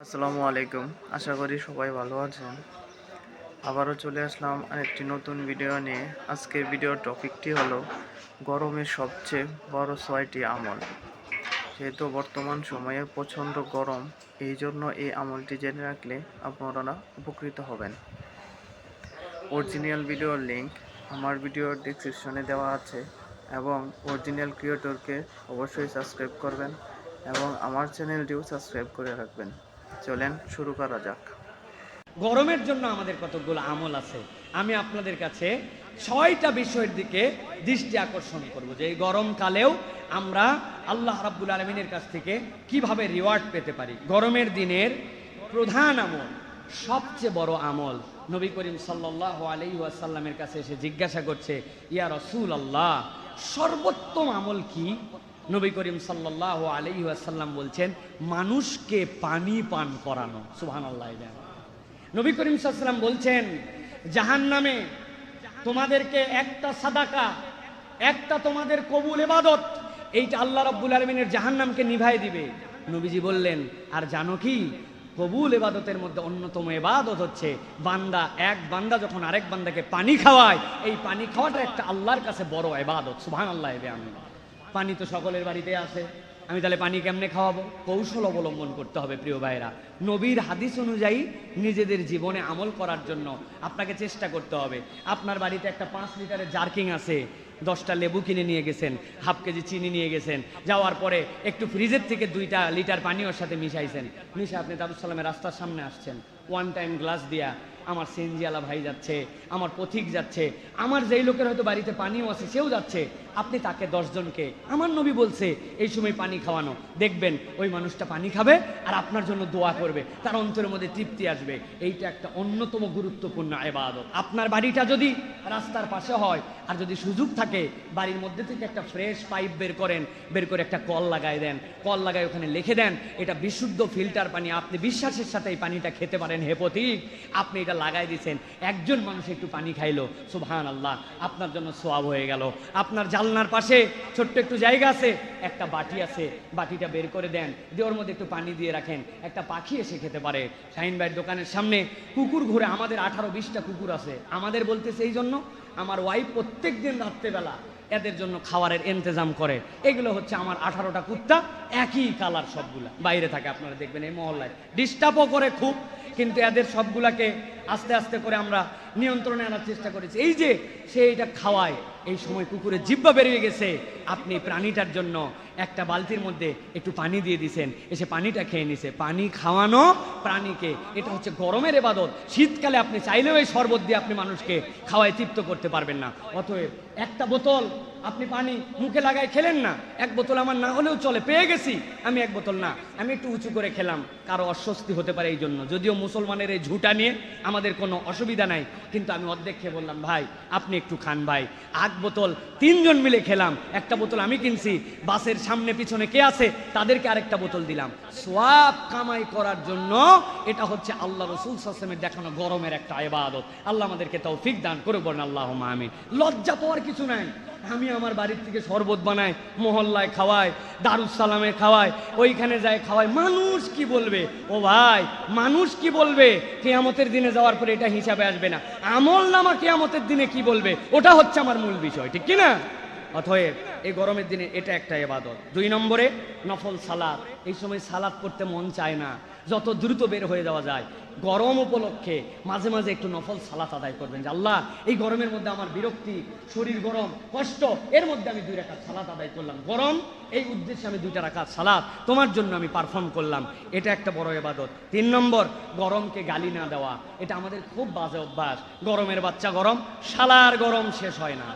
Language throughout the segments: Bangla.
আসসালামু আলাইকুম। আশা করি সবাই ভালো আছেন। আবারও চলে আসলাম আরেকটি নতুন ভিডিও নিয়ে। আজকের ভিডিওর টপিকটি হলো গরমের সবচেয়ে বড় 6টি আমল। যেহেতু বর্তমান সময়ে প্রচণ্ড গরম, এই জন্য এই আমলটি জেনে রাখলে আপনারা উপকৃত হবেন। অরিজিনাল ভিডিওর লিঙ্ক আমার ভিডিওর ডেসক্রিপশনে দেওয়া আছে এবং অরিজিনাল ক্রিয়েটরকে অবশ্যই সাবস্ক্রাইব করবেন এবং আমার চ্যানেলটিও সাবস্ক্রাইব করে রাখবেন। চলেন শুরু করা যাক। গরমের জন্য আমাদের কতগুলো আমল আছে। আমি আপনাদের কাছে 6টা বিষয়ের দিকে দৃষ্টি আকর্ষণ করব যে এই গরমকালেও আমরা আল্লাহ রাব্বুল আলামিনের কাছ থেকে কিভাবে রিওয়ার্ড পেতে পারি। গরমের দিনের প্রধান আমল, সবচেয়ে বড় আমল, নবী করিম সাল্লাল্লাহু আলাইহি ওয়াসাল্লামের কাছে এসে জিজ্ঞাসা করছে, ইয়া রাসূলুল্লাহ, সর্বোত্তম আমল কি? নবী করিম সাল্লাল্লাহু আলাইহি ওয়াসাল্লাম বলছেন, মানুষকে পানি পান করানো। সুবহানাল্লাহ। নবী করিম সাল্লাল্লাহু আলাইহি ওয়াসাল্লাম বলছেন, জাহান্নামে তোমাদেরকে একটা সাদাকা, একটা তোমাদের কবুল ইবাদত, এইটা আল্লাহ রাব্বুল আলামিনের জাহান্নামকে নিভাই দিবে। নবীজি বললেন, আর জানো কি? কবুল ইবাদতের মধ্যে অন্যতম ইবাদত হচ্ছে এক বান্দা যখন আরেক বান্দাকে পানি খাওয়ায়, এই পানি খাওয়াটা একটা আল্লাহর কাছে বড় ইবাদত। সুবহানাল্লাহ। আমি পানি তো সকলের বাড়িতে আছে, আমি তাহলে পানি কেমনে খাওয়াবো? কৌশল অবলম্বন করতে হবে প্রিয় ভাইরা। নবীর হাদিস অনুযায়ী নিজেদের জীবনে আমল করার জন্য আপনাকে চেষ্টা করতে হবে। আপনার বাড়িতে একটা 5 লিটারের জার্কিং আছে, 10টা লেবু কিনে নিয়ে গেছেন, হাফ কেজি চিনি নিয়ে গেছেন, যাওয়ার পরে একটু ফ্রিজের থেকে 2টা লিটার পানি ওর সাথে মিশাইছেন, মিশে আপনি দারুস সালামের রাস্তার সামনে আসছেন, ওয়ান টাইম গ্লাস দিয়া আমার সিএনজিওয়ালা ভাই যাচ্ছে, আমার পথিক যাচ্ছে, আমার যেই লোকের হয়তো বাড়িতে পানিও আছে সেও যাচ্ছে, আপনি তাকে 10 জনকে আমার নবী বলছে এই সময় পানি খাওয়ানো, দেখবেন ওই মানুষটা পানি খাবে আর আপনার জন্য দোয়া করবে, তার অন্তরের মধ্যে তৃপ্তি আসবে। এইটা একটা অন্যতম গুরুত্বপূর্ণ ইবাদত। আপনার বাড়িটা যদি রাস্তার পাশে হয় আর যদি সুযোগ থাকে, বাড়ির মধ্যে থেকে একটা ফ্রেশ পাইপ বের করেন, বের করে একটা কল লাগাই দেন, কল লাগাই ওখানে লিখে দেন এটা বিশুদ্ধ ফিল্টার পানি, আপনি বিশ্বাসের সাথে এই পানিটা খেতে পারেন। হে পথিক, আপনি এটা লাগাই দিয়েছেন, একজন মানুষ একটু পানি খাইলো, সুবহানাল্লাহ, আপনার জন্য সওয়াব হয়ে গেল। আপনার জানলার পাশে ছোট্ট একটু জায়গা আছে, একটা বাটি আছে, বাটিটা বের করে দেন, দিয়ে ওর মধ্যে একটু পানি দিয়ে রাখেন, একটা পাখি এসে খেতে পারে। শাহিন ভাইয়ের দোকানের সামনে কুকুর ঘুরে, আমাদের 18-20টা কুকুর আছে। আমাদের বলতেছে এই জন্য আমার ওয়াইফ প্রত্যেক দিন রাত্রেবেলা এদের জন্য খাবারের ইন্তজাম করে। এগুলো হচ্ছে আমার 18টা কুত্তা, একই কালার সবগুলা, বাইরে থাকে, আপনারা দেখবেন এই মহল্লায় ডিস্টার্বও করে খুব, কিন্তু এদের সবগুলাকে আস্তে আস্তে করে আমরা নিয়ন্ত্রণে আনার চেষ্টা করেছি। এই যে সে এটা খাওয়ায়, এই সময় কুকুরের জিহ্বা বেরিয়ে গেছে, আপনি প্রাণীটার জন্য একটা বালতির মধ্যে একটু পানি দিয়ে দিয়েছেন, এসে পানিটা খেয়ে নিছে। পানি খাওয়ানো প্রাণীকে, এটা হচ্ছে গরমের ইবাদত। শীতকালে আপনি চাইলেও এই শরবত দিয়ে আপনি মানুষকে খাওয়ায় তৃপ্ত করতে পারবেন না। অতএব একটা বোতল আপনি পানি মুখে লাগাই খেলেন না, এক বোতল আমার না হলেও চলে, পেয়ে গেছি আমি, এক বোতল না, আমি একটু উঁচু করে খেলাম, কারো অস্বস্তি হতে পারে এই জন্য। যদিও মুসলমানের এই ঝুঁটা নিয়ে আমাদের কোনো অসুবিধা নাই, কিন্তু আমি অর্ধেক খেয়ে বললাম, ভাই আপনি একটু খান ভাই। 8 বোতল 3 জন মিলে খেলাম, একটা বোতল আমি কিনছি, বাসের সামনে পিছনে কে আছে তাদেরকে আরেকটা বোতল দিলাম, সওয়াব কামাই করার জন্য। এটা হচ্ছে আল্লাহ রাসূল সাল্লাল্লাহু আলাইহি ওয়াসাল্লামের দেখানো গরমের একটা ইবাদত। আল্লাহ আমাদেরকে তৌফিক দান করুন, বলেন আল্লাহুম্মা আমিন। লজ্জা পাওয়ার কিছু নাই। আমি আমার বাড়ির থেকে শরবত বানাই, মহল্লায় খাওয়াই, দারুস সালামে খাওয়াই, ওইখানে যায় খাওয়াই, মানুষ কি বলবে? ও ভাই, মানুষ কি বলবে? কিয়ামতের দিনে যাওয়ার পরে এটা হিসাবে আসবে না। আমল নামা কিয়ামতের দিনে কি বলবে, ওটা হচ্ছে আমার মূল বিষয়, ঠিক কি না? অতএব এই গরমের দিনে এটা একটা ইবাদত। 2 নম্বরে নফল সালাত। এই সময় সালাত পড়তে মন চায় না, যত দ্রুত বের হয়ে যাওয়া যায়। গরম উপলক্ষে মাঝে মাঝে একটু নফল সালাত আদায় করবেন, যে আল্লাহ এই গরমের মধ্যে আমার বিরক্তি, শরীর গরম, কষ্ট, এর মধ্যে আমি 2 রাকাত সালাত আদায় করলাম, গরম এই উদ্দেশ্যে আমি 2টা রাকাত সালাত তোমার জন্য আমি পারফর্ম করলাম, এটা একটা বড় ইবাদত। 3 নম্বর, গরমকে গালি না দেওয়া। এটা আমাদের খুব বাজে অভ্যাস। গরমের বাচ্চা গরম, শালার গরম শেষ হয় না,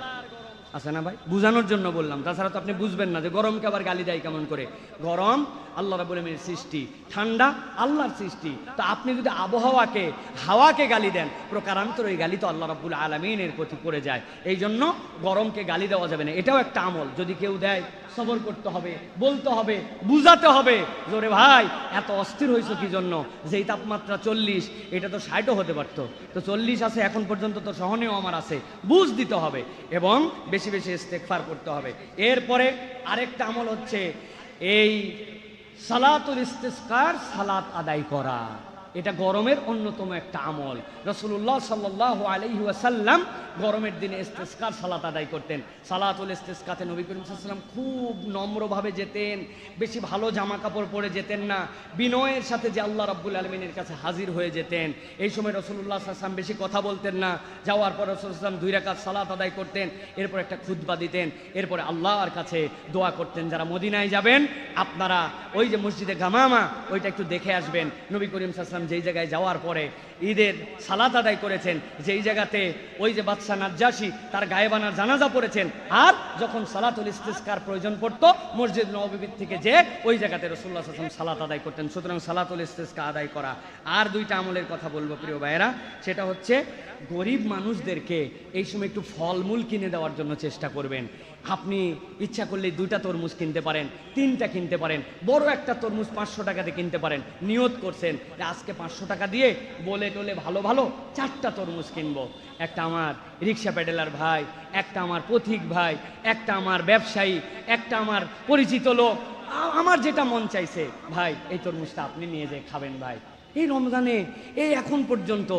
আছে না ভাই? বুঝানোর জন্য বললাম, তাছাড়া তো আপনি বুঝবেন না যে গরমকে আবার গালি দেয় কেমন করে। গরম আল্লাহ রাব্বুল আলামিনের সৃষ্টি, ঠান্ডা আল্লাহর সৃষ্টি। তো আপনি যদি আবহাওয়াকে, হাওয়াকে গালি দেন, প্রকারান্তর ওই গালি তো আল্লাহ রাব্বুল আলামিনের প্রতি পড়ে যায়। এই জন্য গরমকে গালি দেওয়া যাবে না, এটাও একটা আমল। যদি কেউ দেয়, সবর করতে হবে, বলতে হবে, বুঝাতে হবে, জোরে ভাই এত অস্থির হয়েছে কি জন্য? যেই তাপমাত্রা 40, এটা তো 60ও হতে পারতো, তো 40 আছে এখন পর্যন্ত, তো সহনেও আমার আছে, বুঝ দিতে হবে এবং বেশি বেশি ইস্তেগফার করতে হবে। এরপরে আরেকটা আমল হচ্ছে এই সালাতুল ইস্তিসকার সালাত আদায় করা, এটা গরমের অন্যতম একটা আমল। রাসূলুল্লাহ সাল্লাল্লাহু আলাইহি ওয়াসাল্লাম গরমের দিনে ইস্তিসকার সালাত আদায় করতেন। সালাতুল ইস্তিসকাতে নবী করিম সাল্লাল্লাহু আলাইহি ওয়াসাল্লাম খুব নম্রভাবে যেতেন, বেশি ভালো জামা কাপড় পরে যেতেন না, বিনয়ের সাথে যে আল্লাহ রাব্বুল আলামিনের কাছে হাজির হয়ে যেতেন। এই সময় রাসূলুল্লাহ সাল্লাল্লাহু আলাইহি ওয়াসাল্লাম বেশি কথা বলতেন না। যাওয়ার পর রাসূলুল্লাহ সাল্লাল্লাহু আলাইহি ওয়াসাল্লাম 2 রাকাত সালাত আদায় করতেন, এরপর একটা খুতবা দিতেন, এরপরে আল্লাহর কাছে দোয়া করতেন। যারা মদিনায় যাবেন আপনারা ওই যে মসজিদে গামামা ওইটা একটু দেখে আসবেন। নবী করিম সাল্লাল্লাহু আলাইহি ওয়াসাল্লাম যেই জায়গায় যাওয়ার পরে ঈদের সালাত আদায় করেছেন, যেই জায়গাতে ওই যে বাদশা নাজ্জাশী তার গায়েবানার জানাজা পড়েছেন, আর যখন সালাতুল ইস্তিসকার প্রয়োজন পড়তো মসজিদ নববী থেকে যে ওই জায়গাতে রাসূলুল্লাহ সাল্লাল্লাহু আলাইহি ওয়াসাল্লাম সালাত আদায় করতেন। সুতরাং সালাতুল ইস্তিসকা আদায় করা। আর 2টা আমলের কথা বলবো প্রিয় ভাইয়েরা, সেটা হচ্ছে গরিব মানুষদেরকে এই সময় একটু ফলমূল কিনে দেওয়ার জন্য চেষ্টা করবেন। আপনি ইচ্ছা করলে 2টা তরমুজ কিনতে পারেন, 3টা কিনতে পারেন, বড় একটা তরমুজ 500 টাকাতে কিনতে পারেন। নিয়ত করছেন যে আজকে 500 টাকা দিয়ে বলে টলে ভালো ভালো 4টা তরমুজ কিনবো। একটা আমার রিক্সা প্যাডেলার ভাই, একটা আমার পথিক ভাই, একটা আমার ব্যবসায়ী, একটা আমার পরিচিত লোক, আমার যেটা মন চাইছে ভাই এই তরমুজটা আপনি নিয়ে যেয়ে খাবেন ভাই। এই রমজানে এই এখন পর্যন্ত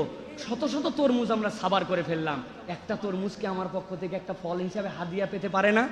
শত শত তরমুজ আমরা সাবার করে ফেললাম, একটা তরমুজকে আমার পক্ষ থেকে একটা ফল হিসাবে হাদিয়া পেতে পারে না?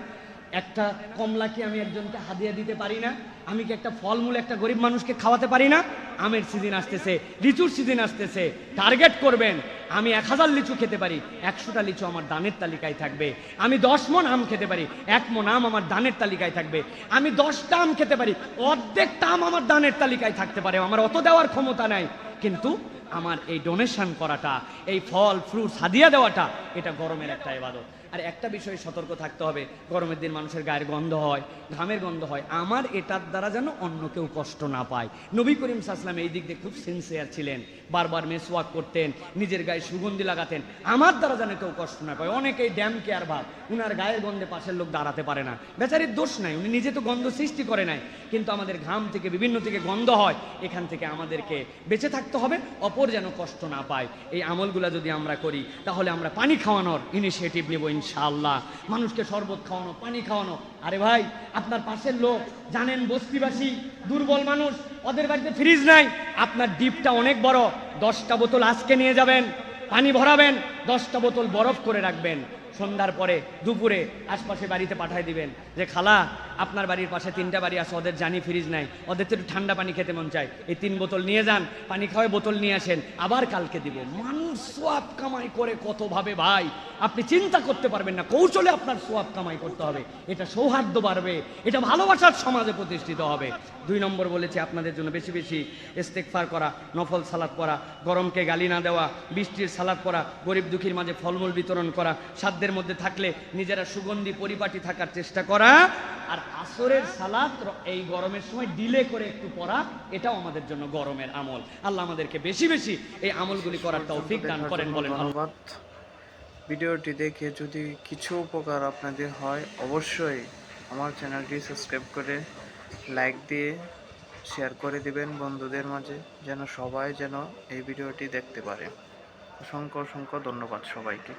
একটা কমলা কি আমি একজনকে হাদিয়া দিতে পারি না? আমি কি একটা ফলমূল একটা গরিব মানুষকে খাওয়াতে পারি না? আমের সিজন আসতেছে, লিচুর সিজন আসতেছে, টার্গেট করবেন আমি 1000 লিচু খেতে পারি, 100টা লিচু আমার দানের তালিকায় থাকবে। আমি 10 মণ আম খেতে পারি, 1 মণ আম আমার দানের তালিকায় থাকবে। আমি 10টা আম খেতে পারি, অর্ধেকটা আম আমার দানের তালিকায় থাকতে পারে। আমার অত দেওয়ার ক্ষমতা নাই, কিন্তু আমার এই ডোনেশন করাটা, এই ফল ফ্রুটস হাদিয়া দেওয়াটা, এটা গরমের একটা ইবাদত। আর একটা বিষয়ে সতর্ক থাকতে হবে, গরমের দিন মানুষের গায়ের গন্ধ হয়, ঘামের গন্ধ হয়, আমার এটার দ্বারা যেন অন্য কেউ কষ্ট না পায়। নবী করিম সাল্লাল্লাহু আলাইহি ওয়াসাল্লাম এই দিক দিয়ে খুব সিনসিয়ার ছিলেন, বারবার মেসওয়াক করতেন, নিজের গায়ে সুগন্ধি লাগাতেন, আমার দ্বারা যেন কেউ কষ্ট না পায়। অনেকেই ড্যাম কেয়ার ভাব, উনার গায়ের গন্ধে পাশের লোক দাঁড়াতে পারে না, বেচারির দোষ নাই, উনি নিজে তো গন্ধ সৃষ্টি করে নাই, কিন্তু আমাদের ঘাম থেকে বিভিন্ন থেকে গন্ধ হয়, এখান থেকে আমাদেরকে বেঁচে থাকতে হবে, অপর যেন কষ্ট না পায়। এই আমলগুলা যদি আমরা করি তাহলে আমরা পানি খাওয়ানোর ইনিশিয়েটিভ নেব ইনশাআল্লাহ। মানুষকে শরবত খাওয়ানো, পানি খাওয়ানো। আরে ভাই, আপনার পাশের লোক জানেন বস্তিবাসী দুর্বল মানুষ, ওদের বাড়িতে ফ্রিজ নাই, আপনার ডিপটা অনেক বড়, 10টা বোতল আজকে নিয়ে যাবেন, পানি ভরাবেন, 10টা বোতল বরফ করে রাখবেন, সন্ধ্যার পরে দুপুরে আশপাশে বাড়িতে পাঠায় দিবেন যে খালা আপনার বাড়ির পাশে 3টা বাড়ি আছে, ওদের জানি ফ্রিজ নাই, ওদের তো একটু ঠান্ডা পানি খেতে মন চায়, এই 3 বোতল নিয়ে যান, পানি খাওয়ায় বোতল নিয়ে আসেন, আবার কালকে দিব। মানুষ সোয়াব কামাই করে কতভাবে ভাই, আপনি চিন্তা করতে পারবেন না। কৌশলে আপনার সোয়াব কামাই করতে হবে, এটা সৌহার্দ্য বাড়বে, এটা ভালোবাসার সমাজে প্রতিষ্ঠিত হবে। 2 নম্বর বলেছি আপনাদের জন্য বেশি বেশি ইস্তেগফার করা, নফল সালাত পড়া, গরমকে গালি না দেওয়া, বৃষ্টির সালাত পড়া, গরিব দুঃখীর মাঝে ফলমূল বিতরণ করা, সাধ্যের মধ্যে থাকলে নিজেরা সুগন্ধি পরিপাটি থাকার চেষ্টা করা, আর আসরের সালাত এই গরমের সময় ডিলে করে একটু পড়া, এটাও আমাদের জন্য গরমের আমল। আল্লাহ আমাদেরকে বেশি বেশি এই আমলগুলি করার তৌফিক দান করেন। বলেন ধন্যবাদ। ভিডিওটি দেখে যদি কিছু উপকার আপনাদের হয় অবশ্যই আমার চ্যানেলটি সাবস্ক্রাইব করে লাইক দিয়ে শেয়ার করে দিবেন বন্ধুদের মাঝে, যেন সবাই যেন এই ভিডিওটি দেখতে পারে। অসংখ্য অসংখ্য ধন্যবাদ সবাইকে।